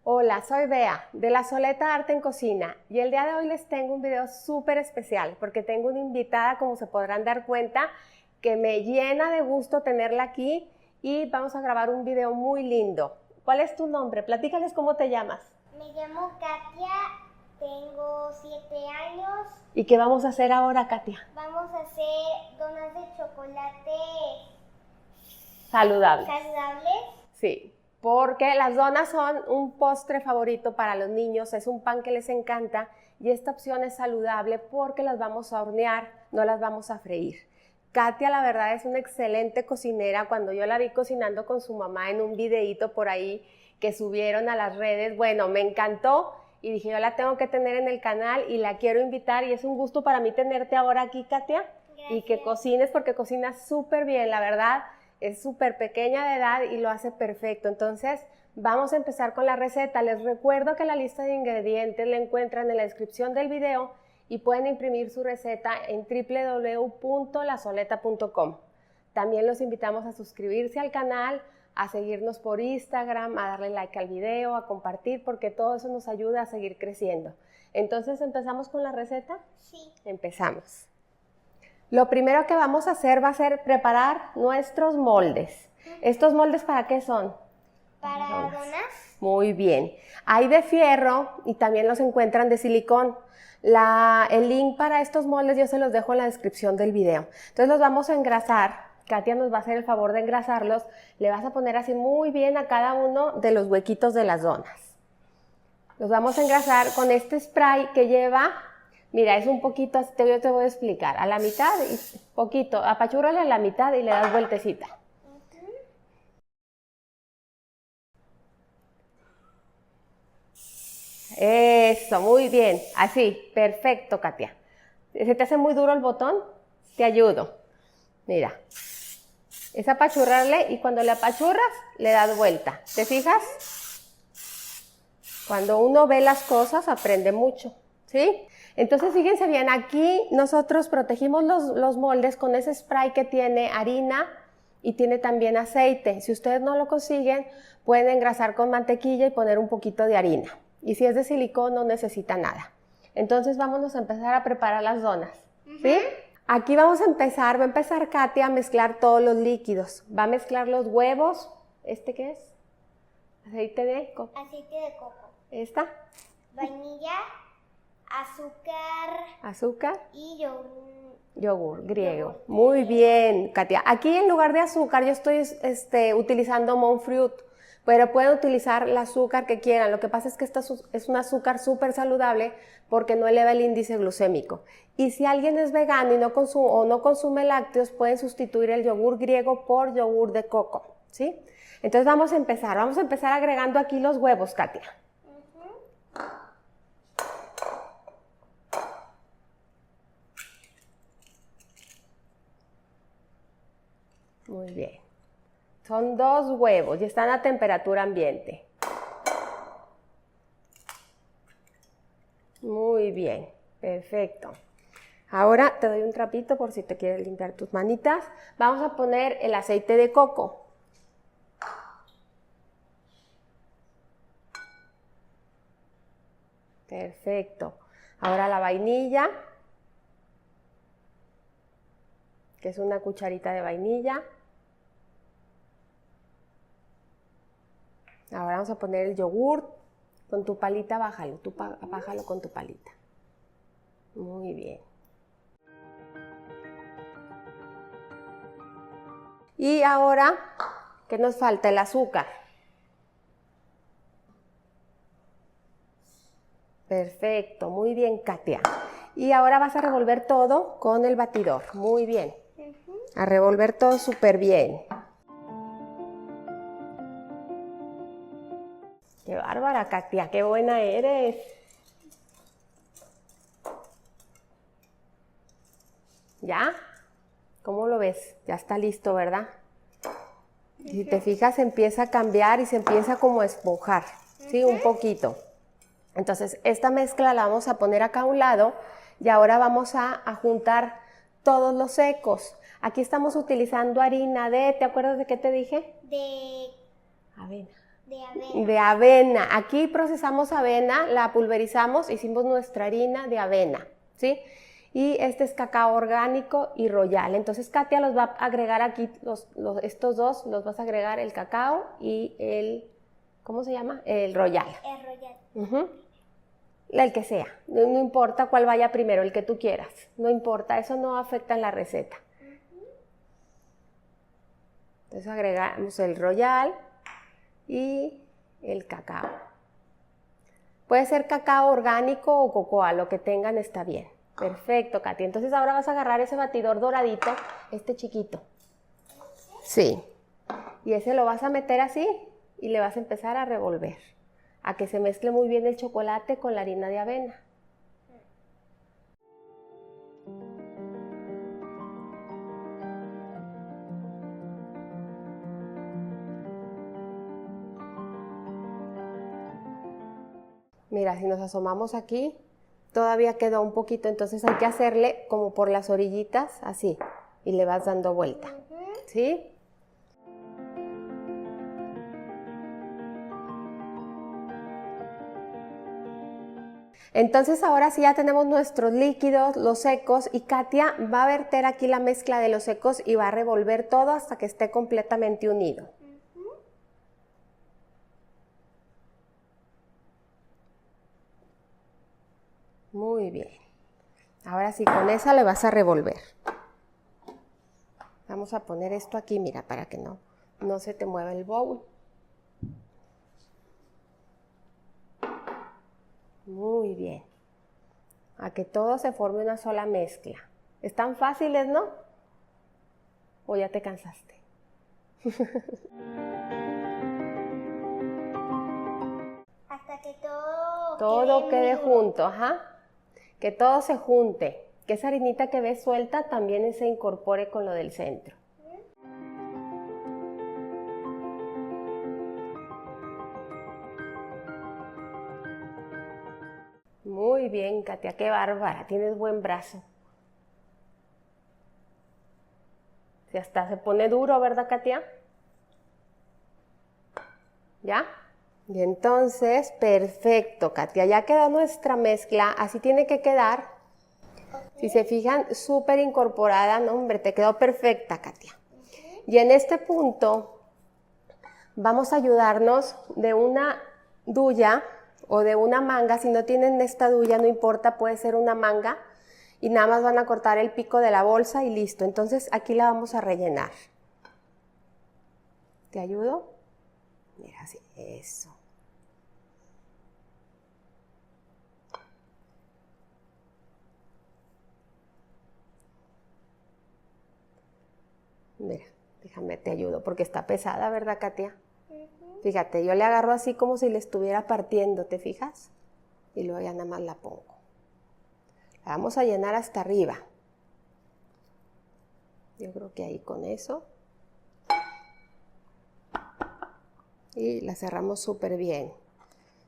Hola, soy Bea de La Soleta Arte en Cocina y el día de hoy les tengo un video súper especial porque tengo una invitada, como se podrán dar cuenta, que me llena de gusto tenerla aquí y vamos a grabar un video muy lindo. ¿Cuál es tu nombre? Platícales cómo te llamas. Me llamo Katia, tengo 7 años. ¿Y qué vamos a hacer ahora, Katia? Vamos a hacer donas de chocolate Saludables. saludables. Sí, porque las donas son un postre favorito para los niños, es un pan que les encanta y esta opción es saludable porque las vamos a hornear, no las vamos a freír. Katia, la verdad, es una excelente cocinera. Cuando yo la vi cocinando con su mamá en un videíto por ahí que subieron a las redes, bueno, me encantó y dije, yo la tengo que tener en el canal y la quiero invitar y es un gusto para mí tenerte ahora aquí, Katia. Gracias. Y que cocines porque cocinas súper bien, la verdad. Es súper pequeña de edad y lo hace perfecto. Entonces, vamos a empezar con la receta. Les recuerdo que la lista de ingredientes la encuentran en la descripción del video y pueden imprimir su receta en www.lasoleta.com. También los invitamos a suscribirse al canal, a seguirnos por Instagram, a darle like al video, a compartir, porque todo eso nos ayuda a seguir creciendo. Entonces, ¿empezamos con la receta? Sí. Empezamos. Lo primero que vamos a hacer va a ser preparar nuestros moldes. ¿Estos moldes para qué son? Para donas. Muy bien. Hay de fierro y también los encuentran de silicón. El link para estos moldes yo se los dejo en la descripción del video. Entonces los vamos a engrasar. Katia nos va a hacer el favor de engrasarlos. Le vas a poner así muy bien a cada uno de los huequitos de las donas. Los vamos a engrasar con este spray que lleva... Mira, es un poquito, yo te voy a explicar, a la mitad, y poquito, apachúrale a la mitad y le das vueltecita. Eso, muy bien, así, perfecto, Katia. ¿Se te hace muy duro el botón? Te ayudo. Mira, es apachurrarle y cuando le apachurras, le das vuelta. ¿Te fijas? Cuando uno ve las cosas, aprende mucho, ¿sí? Entonces, fíjense bien, aquí nosotros protegimos los moldes con ese spray que tiene harina y tiene también aceite. Si ustedes no lo consiguen, pueden engrasar con mantequilla y poner un poquito de harina. Y si es de silicón, no necesita nada. Entonces, vámonos a empezar a preparar las donas, ¿sí? Aquí va a empezar Katia a mezclar todos los líquidos. Va a mezclar los huevos. ¿Este qué es? Aceite de coco. Aceite de coco. ¿Esta? Vainilla. Azúcar y yogur. Yogur griego. Muy bien, Katia. Aquí en lugar de azúcar yo estoy utilizando monk fruit, pero pueden utilizar el azúcar que quieran. Lo que pasa es que esta es un azúcar súper saludable porque no eleva el índice glucémico. Y si alguien es vegano y no consume lácteos, pueden sustituir el yogur griego por yogur de coco, ¿sí? Entonces vamos a empezar agregando aquí los huevos, Katia. Muy bien. Son 2 huevos y están a temperatura ambiente. Muy bien, perfecto. Ahora te doy un trapito por si te quieres limpiar tus manitas. Vamos a poner el aceite de coco. Perfecto. Ahora la vainilla, que es una cucharita de vainilla. Ahora vamos a poner el yogur. Con tu palita bájalo, bájalo con tu palita. Muy bien. Y ahora, ¿qué nos falta? El azúcar. Perfecto, muy bien, Katia. Y ahora vas a revolver todo con el batidor. Muy bien. A revolver todo súper bien. ¡Qué bárbara, Katia! ¡Qué buena eres! ¿Ya? ¿Cómo lo ves? Ya está listo, ¿verdad? Si te fijas, empieza a cambiar y se empieza como a esponjar, ¿sí? Un poquito. Entonces, esta mezcla la vamos a poner acá a un lado y ahora vamos a juntar todos los secos. Aquí estamos utilizando harina de, ¿te acuerdas de qué te dije? De Avena. De avena. De avena. Aquí procesamos avena, la pulverizamos, hicimos nuestra harina de avena, ¿sí? Y este es cacao orgánico y royal. Entonces Katia los va a agregar aquí, estos dos, los vas a agregar el cacao y el, ¿cómo se llama? El royal. El royal. El que sea, no importa cuál vaya primero, el que tú quieras, no importa, eso no afecta en la receta. Entonces agregamos el royal y el cacao. Puede ser cacao orgánico o cocoa, lo que tengan está bien. Perfecto, Katy. Entonces ahora vas a agarrar ese batidor doradito, este chiquito. Sí. Y ese lo vas a meter así y le vas a empezar a revolver, a que se mezcle muy bien el chocolate con la harina de avena. Mira, si nos asomamos aquí, todavía quedó un poquito, entonces hay que hacerle como por las orillitas, así, y le vas dando vuelta, ¿sí? Entonces ahora sí ya tenemos nuestros líquidos, los secos, y Katia va a verter aquí la mezcla de los secos y va a revolver todo hasta que esté completamente unido. Muy bien. Ahora sí, con esa le vas a revolver. Vamos a poner esto aquí, mira, para que no se te mueva el bowl. Muy bien. A que todo se forme una sola mezcla. ¿Están fáciles, no? ¿O ya te cansaste? Hasta que todo... Todo quede junto, ajá. Que todo se junte. Que esa harinita que ves suelta también se incorpore con lo del centro. Muy bien, Katia, qué bárbara, tienes buen brazo. Si hasta se pone duro, ¿verdad, Katia? ¿Ya? Y entonces, perfecto, Katia, ya quedó nuestra mezcla, así tiene que quedar. Si se fijan, súper incorporada, no, hombre, te quedó perfecta, Katia. Y en este punto vamos a ayudarnos de una duya o de una manga. Si no tienen esta duya, no importa, puede ser una manga. Y nada más van a cortar el pico de la bolsa y listo. Entonces aquí la vamos a rellenar. ¿Te ayudo? Mira, así, eso. Mira, déjame, te ayudo, porque está pesada, ¿verdad, Katia? Fíjate, yo le agarro así como si le estuviera partiendo, ¿te fijas? Y luego ya nada más la pongo. La vamos a llenar hasta arriba. Yo creo que ahí con eso. Y la cerramos súper bien.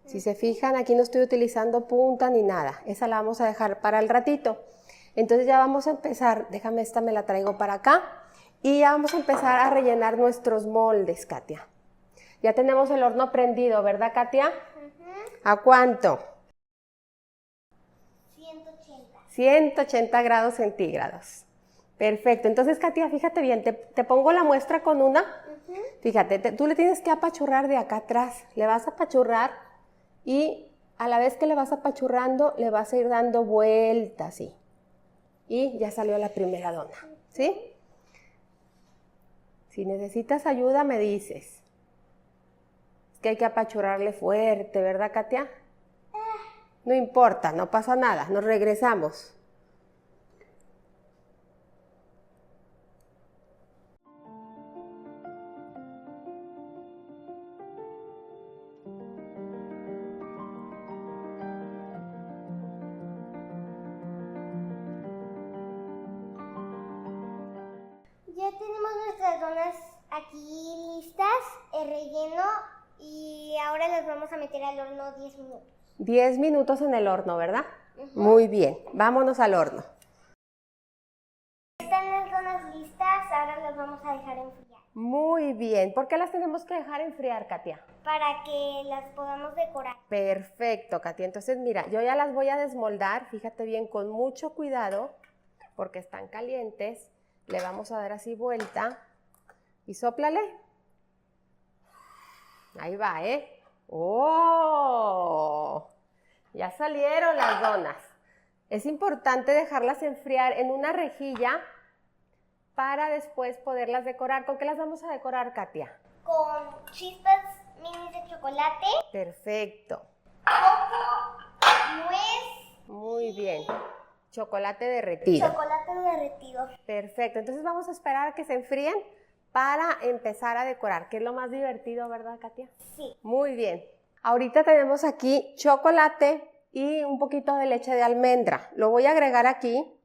Si se fijan, aquí no estoy utilizando punta ni nada. Esa la vamos a dejar para el ratito. Entonces ya vamos a empezar. Déjame, esta me la traigo para acá. Y ya vamos a empezar a rellenar nuestros moldes, Katia. Ya tenemos el horno prendido, ¿verdad, Katia? ¿A cuánto? 180. 180 grados centígrados. Perfecto. Entonces, Katia, fíjate bien, te pongo la muestra con una. Fíjate, tú le tienes que apachurrar de acá atrás. Le vas a apachurrar y a la vez que le vas apachurrando, le vas a ir dando vueltas, ¿sí? Y ya salió la primera dona, ¿sí? Si necesitas ayuda, me dices. Es que hay que apachurrarle fuerte, ¿verdad, Katia? No importa, no pasa nada, nos regresamos. Ya tenemos nuestras donas aquí listas, el relleno, y ahora las vamos a meter al horno 10 minutos. 10 minutos en el horno, ¿verdad? Muy bien, vámonos al horno. Están las donas listas, ahora las vamos a dejar enfriar. Muy bien. ¿Por qué las tenemos que dejar enfriar, Katia? Para que las podamos decorar. Perfecto, Katia. Entonces, mira, yo ya las voy a desmoldar. Fíjate bien, con mucho cuidado, porque están calientes. Le vamos a dar así vuelta y sóplale. Ahí va, ¿eh? ¡Oh! Ya salieron las donas. Es importante dejarlas enfriar en una rejilla para después poderlas decorar. ¿Con qué las vamos a decorar, Katia? Con chispas minis de chocolate. Perfecto. Coco, nuez. Muy bien. Chocolate derretido. Chocolate derretido. Perfecto. Entonces vamos a esperar a que se enfríen para empezar a decorar, que es lo más divertido, ¿verdad, Katia? Sí. Muy bien. Ahorita tenemos aquí chocolate y un poquito de leche de almendra. Lo voy a agregar aquí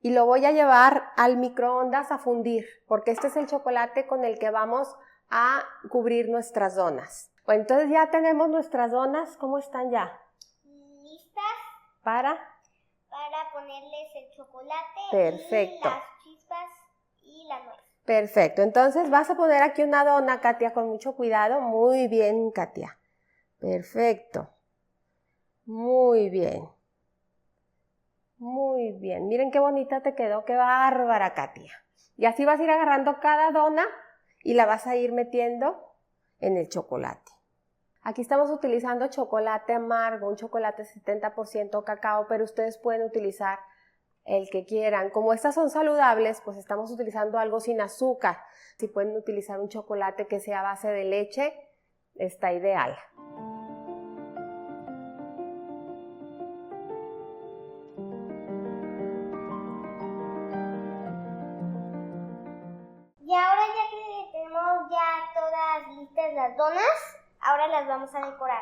y lo voy a llevar al microondas a fundir, porque este es el chocolate con el que vamos a cubrir nuestras donas. Pues entonces ya tenemos nuestras donas. ¿Cómo están ya? ¿Listas? Para ponerles el chocolate. Perfecto. Y las chispas y la nuez. Perfecto. Entonces vas a poner aquí una dona, Katia, con mucho cuidado. Muy bien, Katia. Perfecto. Muy bien. Muy bien. Miren qué bonita te quedó. Qué bárbara, Katia. Y así vas a ir agarrando cada dona y la vas a ir metiendo en el chocolate. Aquí estamos utilizando chocolate amargo, un chocolate 70% cacao, pero ustedes pueden utilizar el que quieran. Como estas son saludables, pues estamos utilizando algo sin azúcar. Si pueden utilizar un chocolate que sea a base de leche, está ideal. Y ahora ya que tenemos ya todas listas las donas, ahora las vamos a decorar.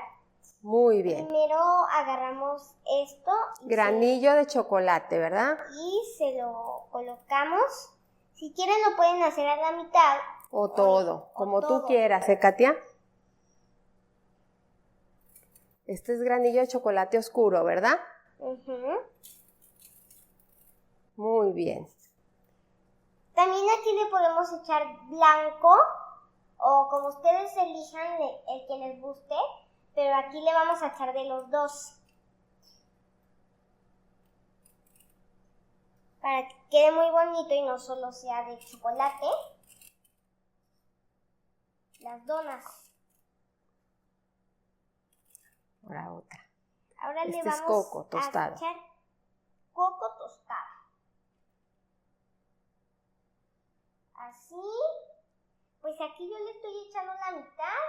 Muy bien. Primero agarramos esto. Granillo de chocolate, ¿verdad? Y se lo colocamos. Si quieren lo pueden hacer a la mitad. O todo, como tú todo. quieras, ¿eh, Katia? Este es granillo de chocolate oscuro, ¿verdad? Muy bien. También aquí le podemos echar blanco o como ustedes elijan el que les guste, pero aquí le vamos a echar de los dos. Para que quede muy bonito y no solo sea de chocolate. Las donas. Ahora otra. Ahora Este le es vamos coco a tostado. echar coco tostado. Así. Pues aquí yo le estoy echando la mitad,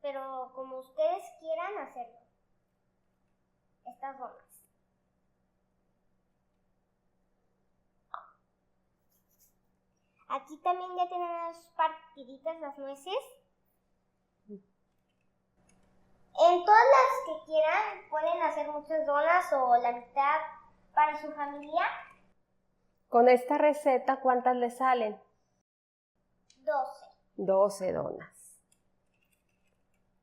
pero como ustedes quieran hacerlo. Estas donas. Aquí también ya tenemos partiditas las nueces. En todas las que quieran pueden hacer muchas donas o la mitad para su familia. Con esta receta, ¿cuántas le salen? 12. 12 donas.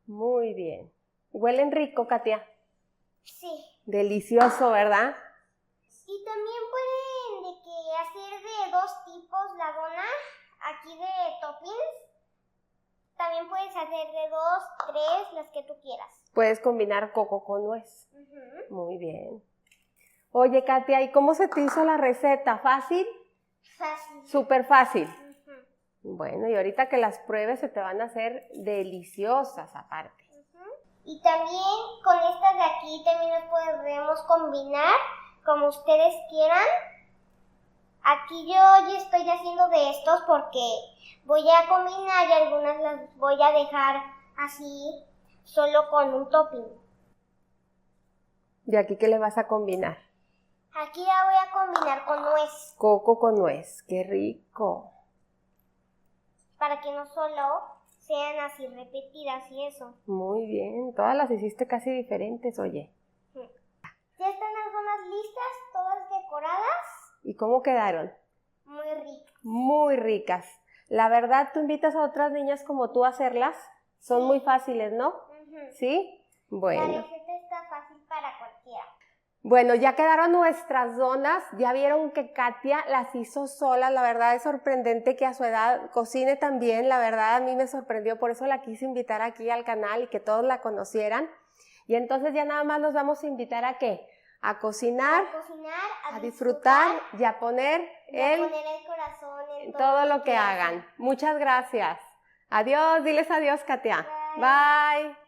Muy bien. ¿Huelen rico, Katia? Sí. Delicioso, ¿verdad? Y también pueden de que hacer de dos tipos la dona, aquí de toppings. También puedes hacer de 2, 3, las que tú quieras. Puedes combinar coco con nuez. Muy bien. Oye, Katia, ¿y cómo se te hizo la receta? ¿Fácil? Fácil. Súper fácil. Bueno, y ahorita que las pruebes se te van a hacer deliciosas aparte. Y también con estas de aquí también las podemos combinar como ustedes quieran. Aquí yo ya estoy haciendo de estos porque voy a combinar y algunas las voy a dejar así solo con un topping. ¿Y aquí qué le vas a combinar? Aquí la voy a combinar con nuez. Coco con nuez. ¡Qué rico! Para que no solo sean así repetidas y eso. Muy bien. Todas las hiciste casi diferentes, oye. Ya están las donas listas, todas decoradas. ¿Y cómo quedaron? Muy ricas. Muy ricas. La verdad, tú invitas a otras niñas como tú a hacerlas. Son muy fáciles, ¿no? ¿Sí? La Bueno. receta está fácil para cualquiera. Bueno, ya quedaron nuestras donas, ya vieron que Katia las hizo sola, la verdad es sorprendente que a su edad cocine también, la verdad a mí me sorprendió, por eso la quise invitar aquí al canal y que todos la conocieran. Y entonces ya nada más los vamos a invitar ¿a qué? A cocinar, A disfrutar y a poner el corazón en todo lo que hagan. Muchas gracias. Adiós, diles adiós, Katia. Bye. Bye.